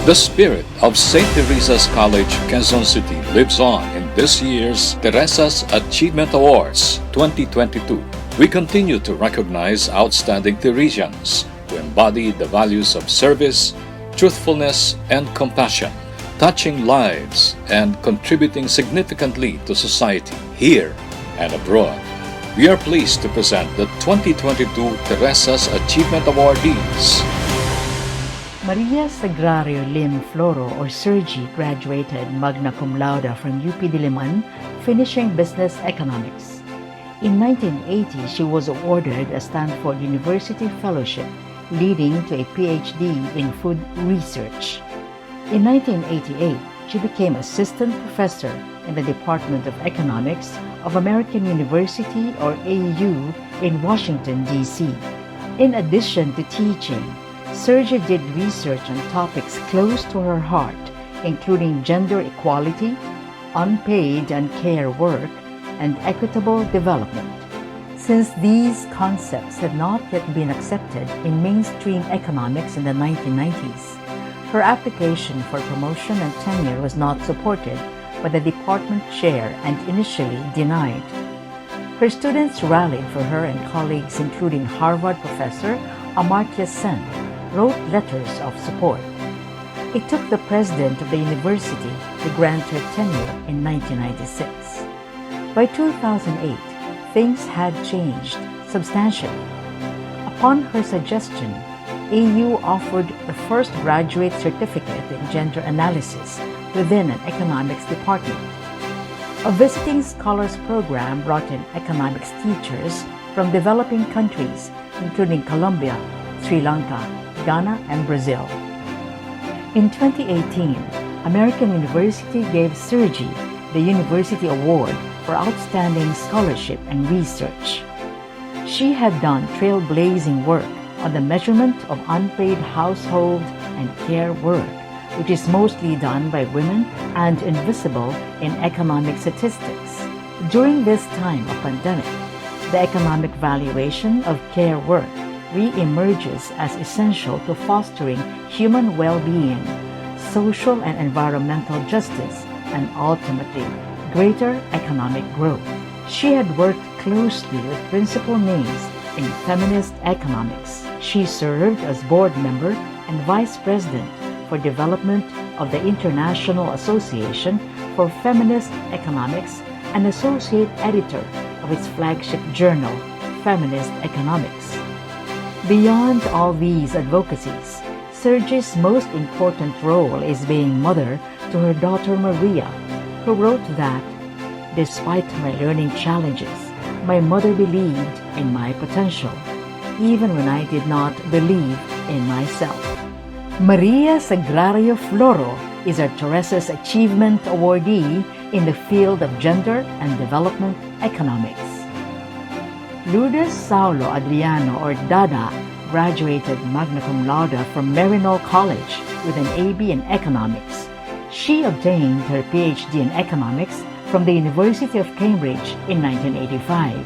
The spirit of St. Teresa's College, Quezon City lives on in this year's Teresa's Achievement Awards 2022. We continue to recognize outstanding Teresians who embody the values of service, truthfulness, and compassion, touching lives and contributing significantly to society here and abroad. We are pleased to present the 2022 Teresa's Achievement Awardees. Maria Sagrario Lim Flores or Sergi graduated magna cum laude from UP Diliman, finishing business economics. In 1980, she was awarded a Stanford University Fellowship, leading to a PhD in food research. In 1988, she became assistant professor in the Department of Economics of American University or AU in Washington, D.C. In addition to teaching, Sergi did research on topics close to her heart, including gender equality, unpaid and care work, and equitable development. Since these concepts had not yet been accepted in mainstream economics in the 1990s, her application for promotion and tenure was not supported by the department chair and initially denied. Her students rallied for her, and colleagues including Harvard professor Amartya Sen wrote letters of support. It took the president of the university to grant her tenure in 1996. By 2008, things had changed substantially. Upon her suggestion, AU offered the first graduate certificate in gender analysis within an economics department. A visiting scholars program brought in economics teachers from developing countries, including Colombia, Sri Lanka, Ghana, and Brazil. In 2018, American University gave Sergi the University Award for Outstanding Scholarship and Research. She had done trailblazing work on the measurement of unpaid household and care work, which is mostly done by women and invisible in economic statistics. During this time of pandemic, the economic valuation of care work re-emerges as essential to fostering human well-being, social and environmental justice, and ultimately, greater economic growth. She had worked closely with principal names in feminist economics. She served as board member and vice president for development of the International Association for Feminist Economics and associate editor of its flagship journal, Feminist Economics. Beyond all these advocacies, Sergi's most important role is being mother to her daughter Maria, who wrote that, "Despite my learning challenges, my mother believed in my potential, even when I did not believe in myself." Maria Sagrario Flores is our Teresa's Achievement Awardee in the field of gender and development economics. Lourdes Saolo Adriano or Dada graduated magna cum laude from Marina College with an AB in economics. She obtained her PhD in economics from the University of Cambridge in 1985.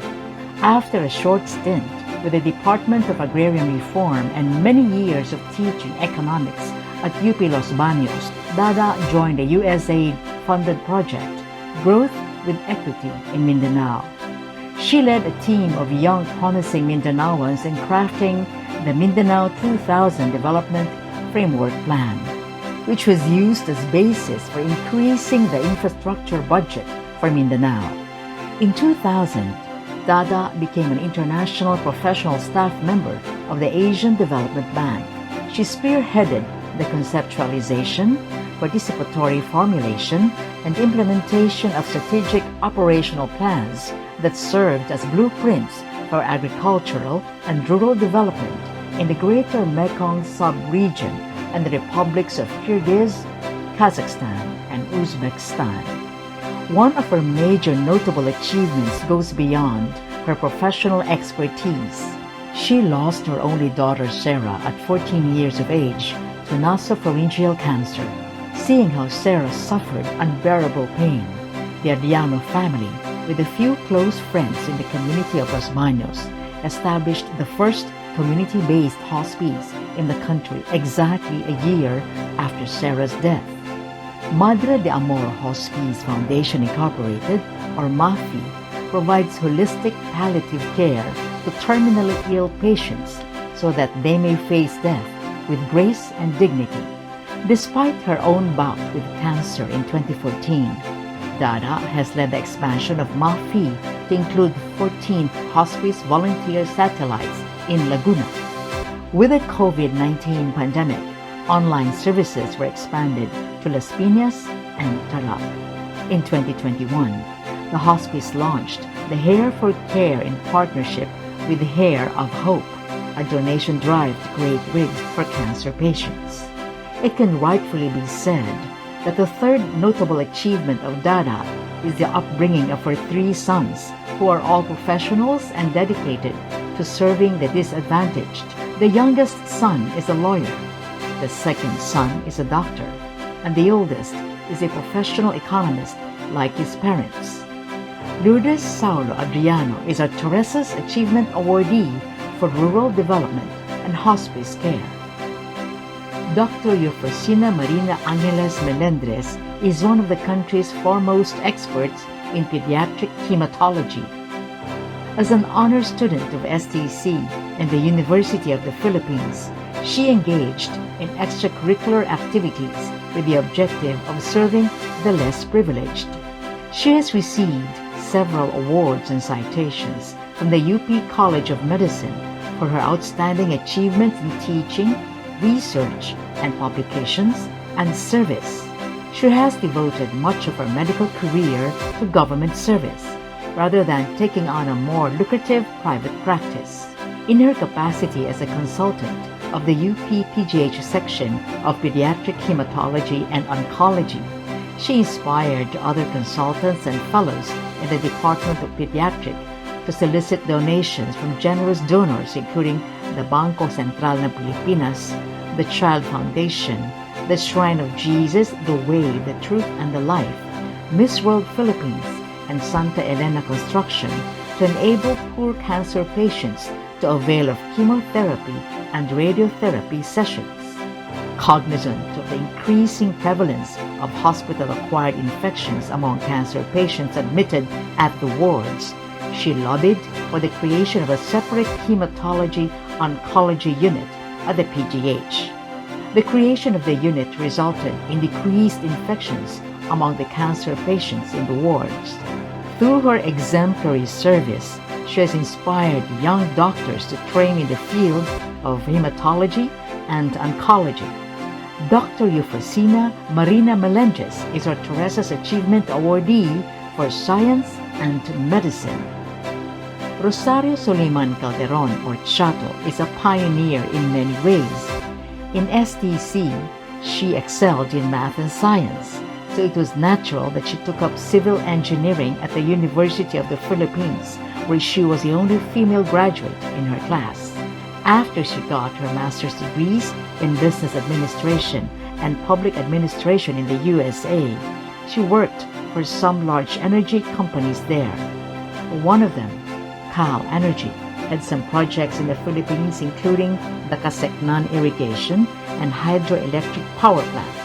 After a short stint with the Department of Agrarian Reform and many years of teaching economics at UP Los Baños, Dada joined the USAID-funded project, Growth with Equity in Mindanao. She led a team of young promising Mindanaoans in crafting the Mindanao 2000 Development Framework Plan, which was used as basis for increasing the infrastructure budget for Mindanao. In 2000, Dada became an international professional staff member of the Asian Development Bank. She spearheaded the conceptualization, participatory formulation, and implementation of strategic operational plans that served as blueprints for agricultural and rural development in the Greater Mekong sub-region and the republics of Kyrgyz, Kazakhstan, and Uzbekistan. One of her major notable achievements goes beyond her professional expertise. She lost her only daughter Sarah at 14 years of age to nasopharyngeal cancer. Seeing how Sarah suffered unbearable pain, the Adriano family, with a few close friends in the community of Los Baños, established the first community-based hospice in the country exactly a year after Sarah's death. Madre de Amor Hospice Foundation Incorporated, or MAFI, provides holistic palliative care to terminally ill patients so that they may face death with grace and dignity. Despite her own bout with cancer in 2014, Dada has led the expansion of MAFI to include 14 hospice volunteer satellites in Laguna. With the COVID-19 pandemic, online services were expanded to Las Piñas and Tarlac. In 2021, the hospice launched the Hair for Care in partnership with Hair of Hope, a donation drive to create wigs for cancer patients. It can rightfully be said that the third notable achievement of Dada is the upbringing of her 3 sons, who are all professionals and dedicated to serving the disadvantaged. The youngest son is a lawyer, the second son is a doctor, and the oldest is a professional economist like his parents. Lourdes Saolo Adriano is our Teresa's Achievement Awardee for Rural Development and Hospice Care. Dr. Eufrocina Marina Melendres is one of the country's foremost experts in pediatric hematology. As an honor student of STC and the University of the Philippines, she engaged in extracurricular activities with the objective of serving the less privileged. She has received several awards and citations from the UP College of Medicine for her outstanding achievements in teaching, research, and publications, and service. She has devoted much of her medical career to government service, rather than taking on a more lucrative private practice. In her capacity as a consultant of the UP PGH section of Pediatric Hematology and Oncology, she inspired other consultants and fellows in the Department of Pediatric to solicit donations from generous donors including the Bangko Sentral ng Pilipinas, the Child Foundation, the Shrine of Jesus, the Way, the Truth, and the Life, Miss World Philippines, and Santa Elena Construction to enable poor cancer patients to avail of chemotherapy and radiotherapy sessions. Cognizant of the increasing prevalence of hospital-acquired infections among cancer patients admitted at the wards, she lobbied for the creation of a separate hematology-oncology unit at the PGH. The creation of the unit resulted in decreased infections among the cancer patients in the wards. Through her exemplary service, she has inspired young doctors to train in the field of hematology and oncology. Dr. Eufrocina Marina Melendres is our Teresa's Achievement Awardee for Science and Medicine. Rosario Soleman Calderon, or Chato, is a pioneer in many ways. In STC, she excelled in math and science, so it was natural that she took up civil engineering at the University of the Philippines, where she was the only female graduate in her class. After she got her master's degrees in business administration and public administration in the USA, she worked for some large energy companies there. One of them, Cal Energy, had some projects in the Philippines including the Caseknan irrigation and hydroelectric power plant.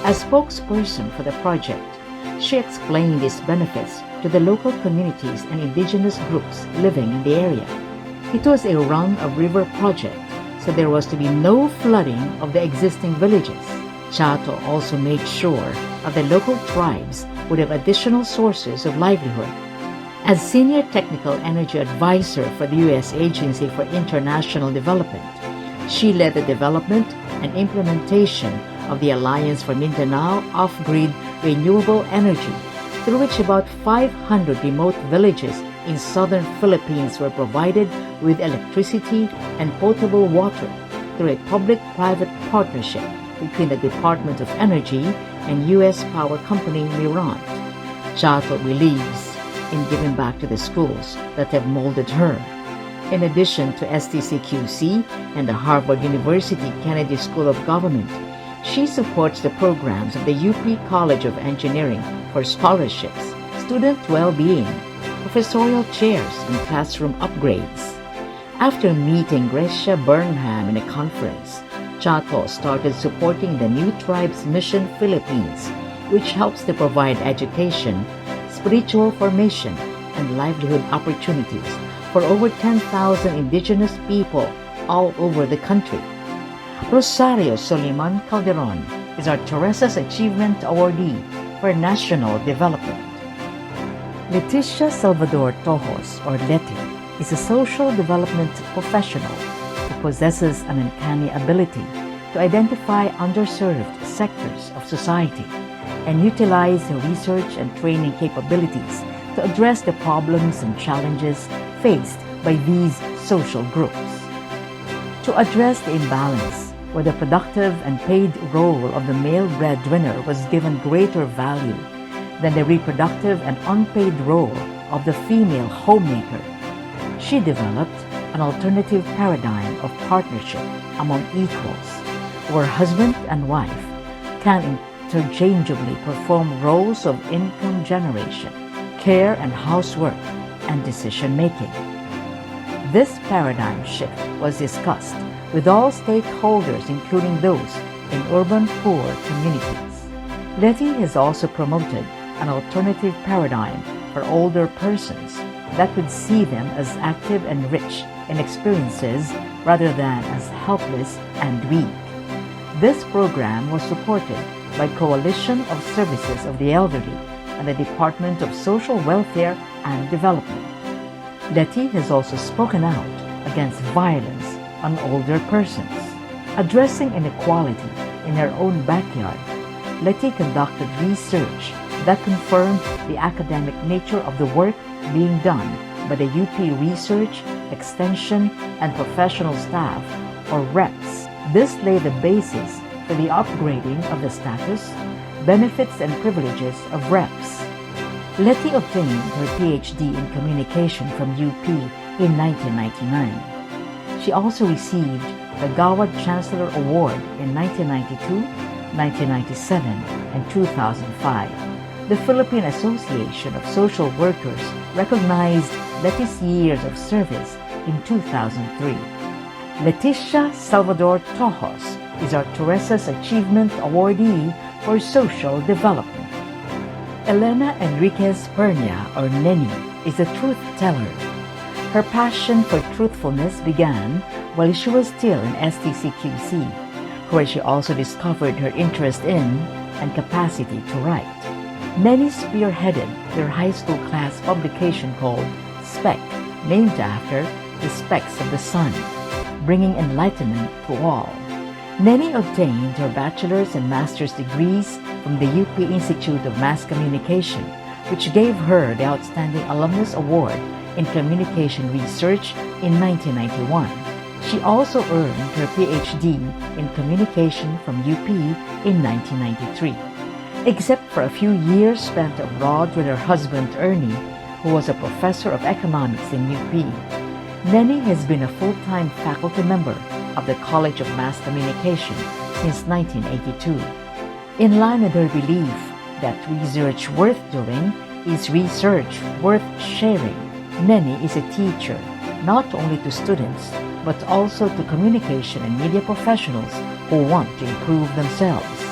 As spokesperson for the project, she explained its benefits to the local communities and indigenous groups living in the area. It was a run-of-river project, so there was to be no flooding of the existing villages. Chato also made sure that the local tribes would have additional sources of livelihood. As Senior Technical Energy Advisor for the U.S. Agency for International Development, she led the development and implementation of the Alliance for Mindanao Off-Grid Renewable Energy, through which about 500 remote villages in southern Philippines were provided with electricity and potable water through a public-private partnership between the Department of Energy and U.S. power company Mirant. Chato believes in giving back to the schools that have molded her. In addition to STCQC and the Harvard University Kennedy School of Government, she supports the programs of the UP College of Engineering for scholarships, student well-being, professorial chairs, and classroom upgrades. After meeting Gracia Burnham in a conference, Chato started supporting the New Tribes Mission Philippines, which helps to provide education, spiritual formation, and livelihood opportunities for over 10,000 indigenous people all over the country. Rosario Soleman Calderon is our Teresa's Achievement Awardee for National Development. Leticia Salvador Torres, or Leti, is a social development professional who possesses an uncanny ability to identify underserved sectors of society and utilize her research and training capabilities to address the problems and challenges faced by these social groups. To address the imbalance where the productive and paid role of the male breadwinner was given greater value than the reproductive and unpaid role of the female homemaker, she developed an alternative paradigm of partnership among equals, where husband and wife can interchangeably perform roles of income generation, care and housework, and decision-making. This paradigm shift was discussed with all stakeholders, including those in urban poor communities. Leti has also promoted an alternative paradigm for older persons that would see them as active and rich in experiences rather than as helpless and weak. This program was supported by Coalition of Services of the Elderly and the Department of Social Welfare and Development. Leti has also spoken out against violence on older persons. Addressing inequality in her own backyard, Leti conducted research that confirmed the academic nature of the work being done by the UP Research, Extension, and Professional Staff, or REPS. This laid the basis for the upgrading of the status, benefits, and privileges of REPS. Leti obtained her PhD in Communication from UP in 1999. She also received the Gawad Chancellor Award in 1992, 1997, and 2005. The Philippine Association of Social Workers recognized Leti's years of service in 2003. Leticia Salvador Torres is our Teresa's Achievement Awardee for Social Development. Elena Enriquez Pernia, or Neni, is a truth teller. Her passion for truthfulness began while she was still in STCQC, where she also discovered her interest in and capacity to write. Neni spearheaded their high school class publication called Spec, named after the specks of the sun, bringing enlightenment to all. Neni obtained her bachelor's and master's degrees from the UP Institute of Mass Communication, which gave her the Outstanding Alumnus Award in Communication Research in 1991. She also earned her PhD in Communication from UP in 1993. Except for a few years spent abroad with her husband Ernie, who was a professor of economics in UP, Neni has been a full-time faculty member of the College of Mass Communication since 1982. In line with her belief that research worth doing is research worth sharing, Neni is a teacher not only to students but also to communication and media professionals who want to improve themselves.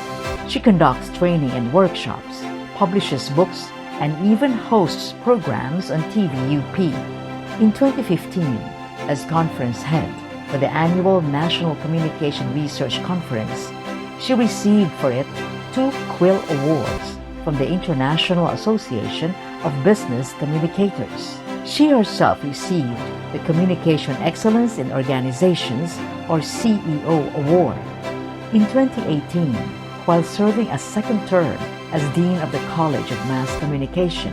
She conducts training and workshops, publishes books, and even hosts programs on TV UP. In 2015, as conference head for the annual National Communication Research Conference, she received for it 2 Quill Awards from the International Association of Business Communicators. She herself received the Communication Excellence in Organizations, or CEO Award. In 2018, while serving a second term as Dean of the College of Mass Communication,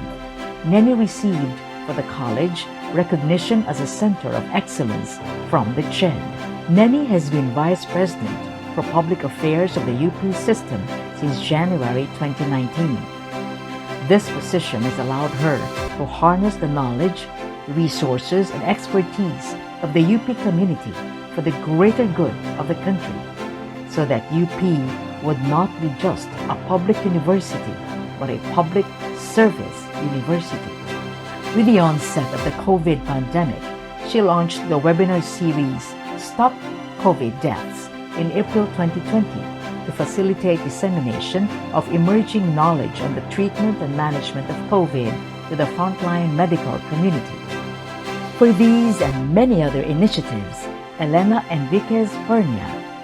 Neni received for the college recognition as a Center of Excellence from the CHED. Neni has been Vice President for Public Affairs of the UP system since January 2019. This position has allowed her to harness the knowledge, resources, and expertise of the UP community for the greater good of the country, so that UP would not be just a public university, but a public service university. With the onset of the COVID pandemic, she launched the webinar series Stop COVID Deaths in April 2020 to facilitate dissemination of emerging knowledge on the treatment and management of COVID to the frontline medical community. For these and many other initiatives, Elena Enriquez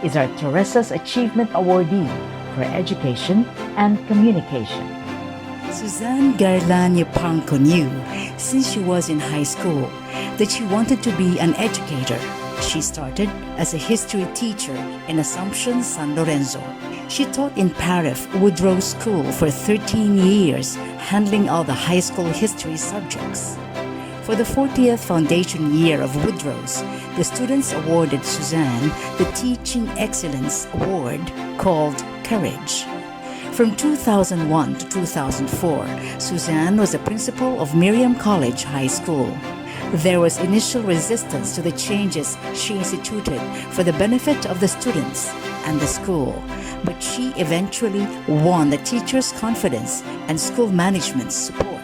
is our Teresa's Achievement Awardee for Education and Communication. Suzanne Garland knew since she was in high school that she wanted to be an educator. She started as a history teacher in Assumption, San Lorenzo. She taught in Parif Woodrow School for 13 years, handling all the high school history subjects. For the 40th foundation year of Woodrow's, the students awarded Suzanne the Teaching Excellence Award called Courage. From 2001 to 2004, Suzanne was the principal of Miriam College High School. There was initial resistance to the changes she instituted for the benefit of the students and the school, but she eventually won the teachers' confidence and school management's support.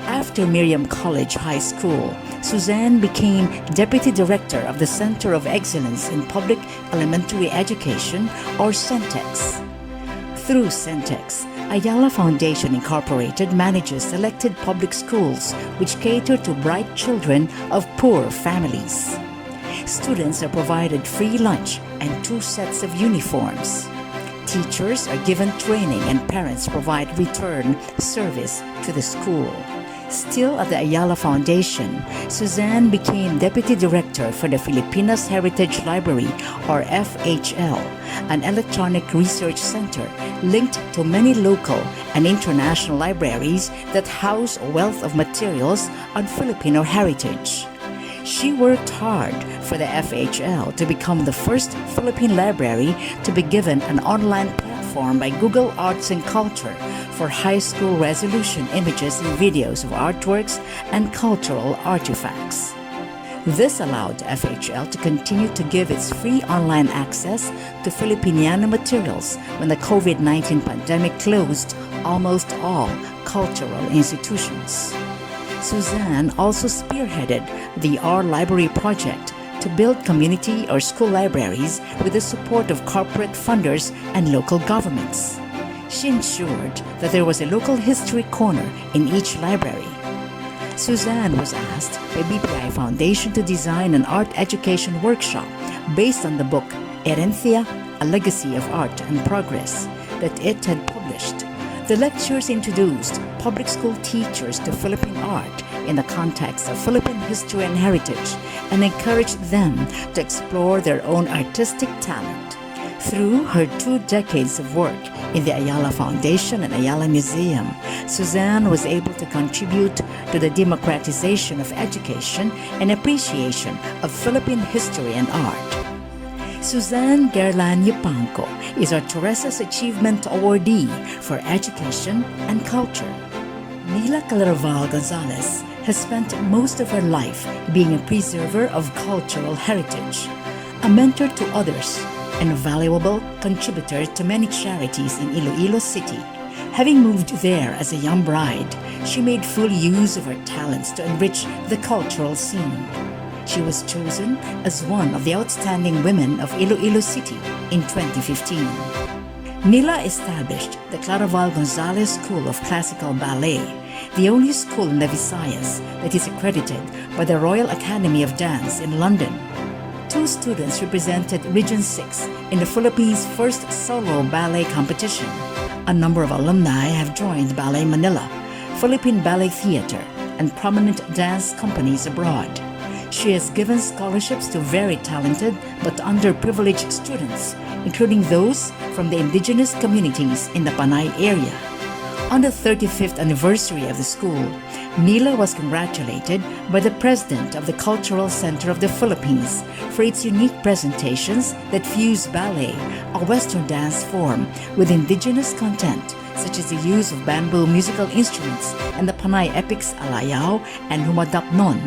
After Miriam College High School, Suzanne became Deputy Director of the Center of Excellence in Public Elementary Education, or CENTEX. Through CENTEX, Ayala Foundation Incorporated manages selected public schools which cater to bright children of poor families. Students are provided free lunch and 2 sets of uniforms. Teachers are given training and parents provide return service to the school. Still at the Ayala Foundation, Suzanne became Deputy Director for the Filipinas Heritage Library, or FHL, an electronic research center linked to many local and international libraries that house a wealth of materials on Filipino heritage. She worked hard for the FHL to become the first Philippine library to be given an online platform by Google Arts and Culture for high school resolution images and videos of artworks and cultural artifacts. This allowed FHL to continue to give its free online access to Filipiniana materials when the COVID-19 pandemic closed almost all cultural institutions. Suzanne also spearheaded the Our Library project to build community or school libraries with the support of corporate funders and local governments. She ensured that there was a local history corner in each library. Suzanne was asked by BPI Foundation to design an art education workshop based on the book Herencia, A Legacy of Art and Progress that it had published. The lectures introduced public school teachers to Philippine art in the context of Philippine history and heritage and encouraged them to explore their own artistic talent. Through her 2 decades of work in the Ayala Foundation and Ayala Museum, Suzanne was able to contribute to the democratization of education and appreciation of Philippine history and art. Suzanne Garland is our Teresa's Achievement Awardee for Education and Culture. Neela Gonzales has spent most of her life being a preserver of cultural heritage, a mentor to others, and a valuable contributor to many charities in Iloilo City. Having moved there as a young bride, she made full use of her talents to enrich the cultural scene. She was chosen as one of the outstanding women of Iloilo City in 2015. Neela established the Calaval Gonzales School of Classical Ballet, the only school in the Visayas that is accredited by the Royal Academy of Dance in London. 2 students represented Region 6 in the Philippines' first solo ballet competition. A number of alumni have joined Ballet Manila, Philippine Ballet Theatre, and prominent dance companies abroad. She has given scholarships to very talented but underprivileged students, including those from the indigenous communities in the Panay area. On the 35th anniversary of the school, Neela was congratulated by the president of the Cultural Center of the Philippines for its unique presentations that fuse ballet, a Western dance form, with indigenous content, such as the use of bamboo musical instruments and the Panay epics Alayao and Humadapnon.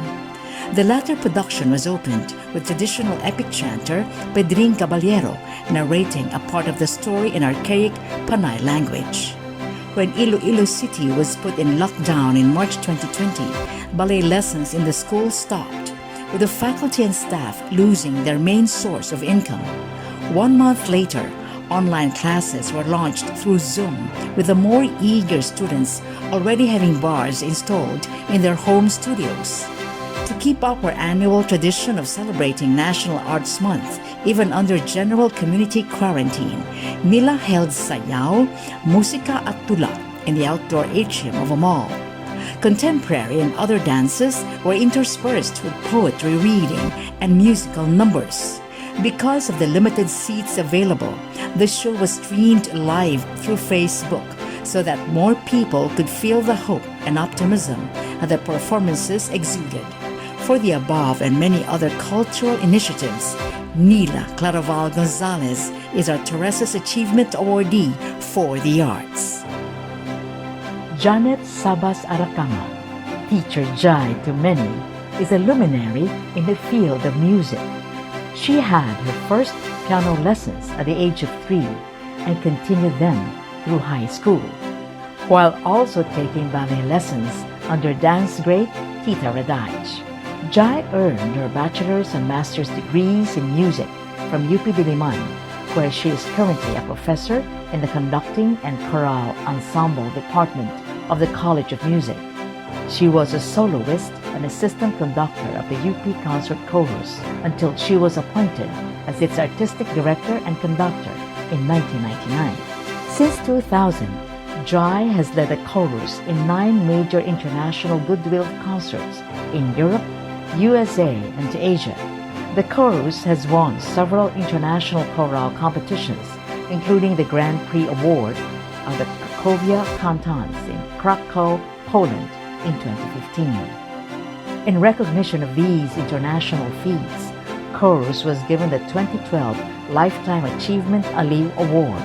The latter production was opened with traditional epic chanter Pedring Caballero narrating a part of the story in archaic Panay language. When Iloilo City was put in lockdown in March 2020, ballet lessons in the school stopped. with the faculty and staff losing their main source of income. 1 month later, online classes were launched through Zoom, with the more eager students already having bars installed in their home studios. To keep up our annual tradition of celebrating National Arts Month, even under general community quarantine, Neela held sayaw, musika at tula in the outdoor atrium of a mall. Contemporary and other dances were interspersed with poetry reading and musical numbers. Because of the limited seats available, the show was streamed live through Facebook so that more people could feel the hope and optimism that the performances exuded. For the above and many other cultural initiatives, Neela Calaval Gonzales is our Teresa's Achievement Awardee for the Arts. Janet Sabas Arakama, Teacher Jai to many, is a luminary in the field of music. She had her first piano lessons at the age of 3 and continued them through high school, while also taking ballet lessons under dance great Tita Radaj. Jai earned her bachelor's and master's degrees in music from UP Diliman, where she is currently a professor in the Conducting and Chorale Ensemble Department of the College of Music. She was a soloist and assistant conductor of the UP Concert Chorus until she was appointed as its artistic director and conductor in 1999. Since 2000, Jai has led the chorus in 9 major international goodwill concerts in Europe, USA, and Asia. The chorus has won several international chorale competitions, including the Grand Prix Award of the Cracovia Cantons in Krakow, Poland in 2015. In recognition of these international feats, chorus was given the 2012 Lifetime Achievement Aliw Award,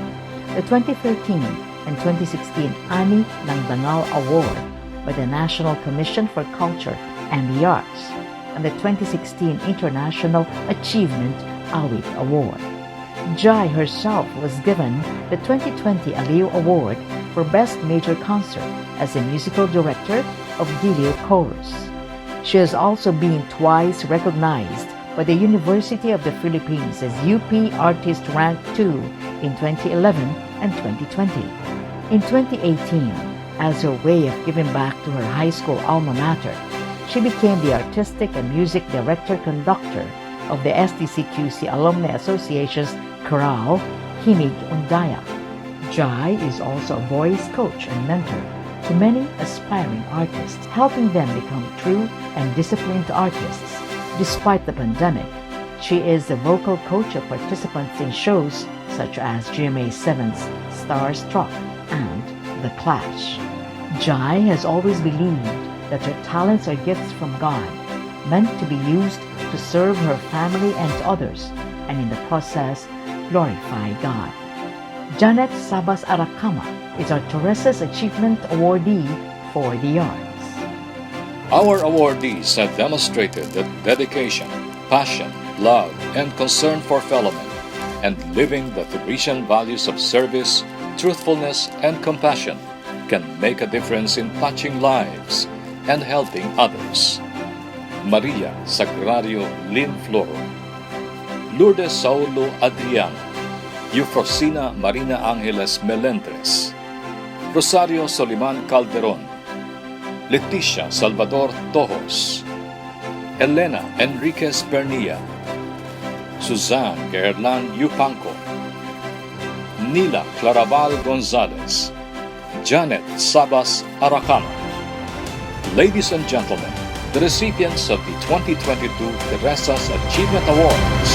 the 2013 and 2016 Ani ng Dangal Award by the National Commission for Culture and the Arts, and the 2016 International Achievement Awit Award. Jai herself was given the 2020 Aliw Award for Best Major Concert as a musical director of Giliw Chorus. She has also been twice recognized by the University of the Philippines as UP Artist Rank 2 in 2011 and 2020. In 2018, as her way of giving back to her high school alma mater, she became the Artistic and Music Director-Conductor of the STCQC Alumnae Association's Chorale, Himig Undaya. Jai is also a voice coach and mentor to many aspiring artists, helping them become true and disciplined artists. Despite the pandemic, she is the vocal coach of participants in shows such as GMA7's Starstruck and The Clash. Jai has always believed that her talents are gifts from God, meant to be used to serve her family and others, and in the process, glorify God. Janet Sabas Arakama is our Teresa's Achievement Awardee for the Arts. Our awardees have demonstrated that dedication, passion, love, and concern for fellow men, and living the Teresian values of service, truthfulness, and compassion can make a difference in touching lives and helping others. Maria Sagrario Lim Flores, Lourdes Saolo Adriano, Eufrocina Marina Angeles Melendres, Rosario Soleman Calderon, Leticia Salvador Torres, Elena Enriquez Pernia, Suzanne Garland Yupanco, Neela Calaval Gonzales, Janet Sabas Arakama. Ladies and gentlemen, the recipients of the 2022 Teresa's Achievement Awards.